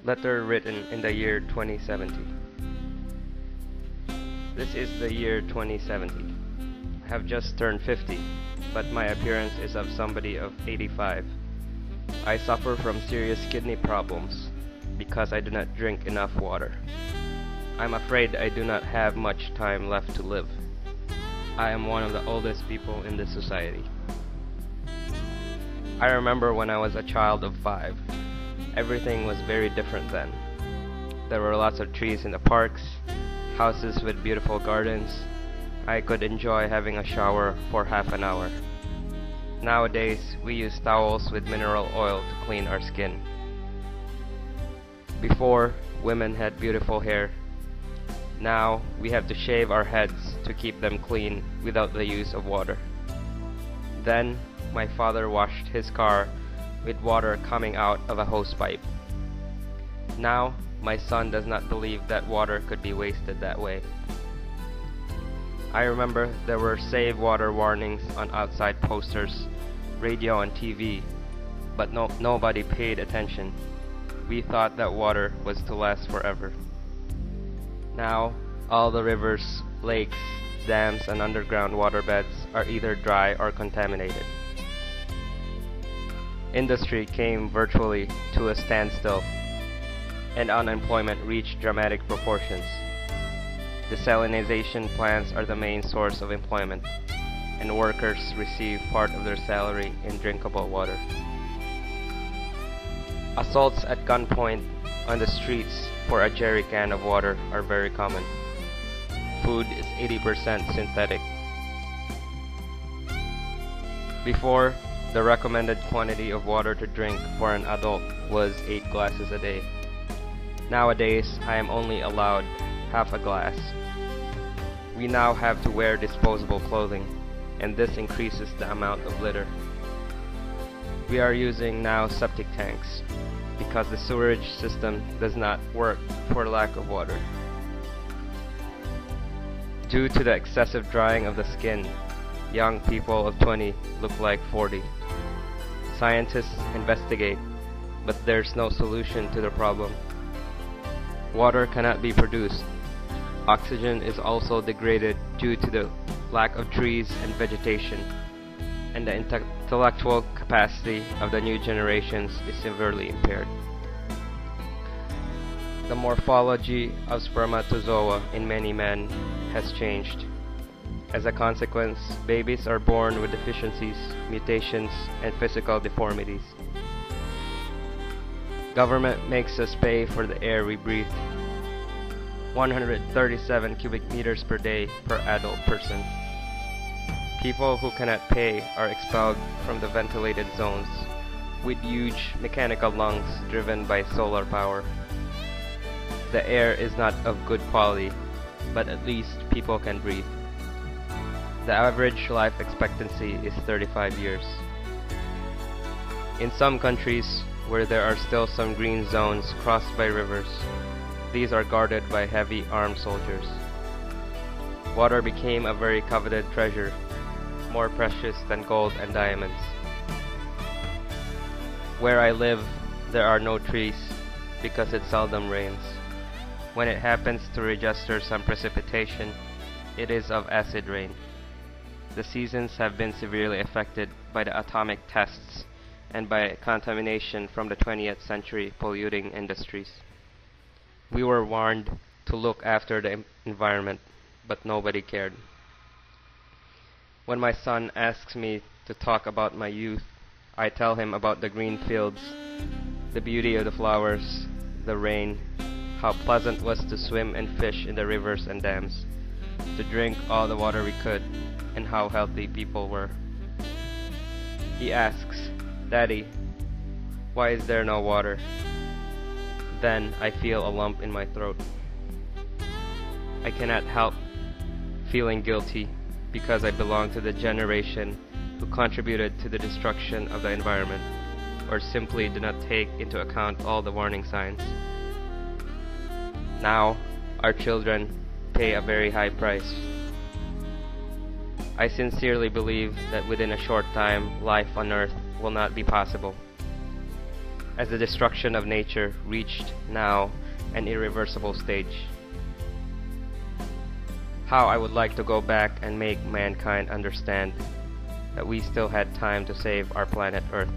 Letter written in the year 2070. This is the year 2070. I have just turned 50, but my appearance is of somebody of 85. I suffer from serious kidney problems because I do not drink enough water. I'm afraid I do not have much time left to live. I am one of the oldest people in this society. I remember when I was a child of 5. Everything was very different then. There were lots of trees in the parks, houses with beautiful gardens. I could enjoy having a shower for half an hour. Nowadays, we use towels with mineral oil to clean our skin. Before, women had beautiful hair. Now, we have to shave our heads to keep them clean without the use of water. Then, my father washed his car with water coming out of a hose pipe. Now, my son does not believe that water could be wasted that way. I remember there were save water warnings on outside posters, radio and TV, but nobody paid attention. We thought that water was to last forever. Now, all the rivers, lakes, dams and underground waterbeds are either dry or contaminated. Industry came virtually to a standstill, and unemployment reached dramatic proportions. Desalination plants are the main source of employment, and workers receive part of their salary in drinkable water. Assaults at gunpoint on the streets for a jerry can of water are very common. Food is 80% synthetic. Before, the recommended quantity of water to drink for an adult was 8 glasses a day. Nowadays, I am only allowed half a glass. We now have to wear disposable clothing, and this increases the amount of litter. We are using now septic tanks because the sewerage system does not work for lack of water. Due to the excessive drying of the skin, young people of 20 look like 40. Scientists investigate, but there's no solution to the problem. Water cannot be produced. Oxygen is also degraded due to the lack of trees and vegetation, and the intellectual capacity of the new generations is severely impaired. The morphology of spermatozoa in many men has changed. As a consequence, babies are born with deficiencies, mutations, and physical deformities. Government makes us pay for the air we breathe. 137 cubic meters per day per adult person. People who cannot pay are expelled from the ventilated zones with huge mechanical lungs driven by solar power. The air is not of good quality, but at least people can breathe. The average life expectancy is 35 years. In some countries where there are still some green zones crossed by rivers, these are guarded by heavy armed soldiers. Water became a very coveted treasure, more precious than gold and diamonds. Where I live, there are no trees because it seldom rains. When it happens to register some precipitation, it is of acid rain. The seasons have been severely affected by the atomic tests and by contamination from the 20th century polluting industries. We were warned to look after the environment, but nobody cared. When my son asks me to talk about my youth, I tell him about the green fields, the beauty of the flowers, the rain, how pleasant it was to swim and fish in the rivers and dams, to drink all the water we could, and how healthy people were. He asks, "Daddy, why is there no water?" Then I feel a lump in my throat. I cannot help feeling guilty because I belong to the generation who contributed to the destruction of the environment, or simply did not take into account all the warning signs. Now, our children pay a very high price. I sincerely believe that within a short time, life on Earth will not be possible. as the destruction of nature reached now an irreversible stage. How I would like to go back and make mankind understand that we still had time to save our planet Earth.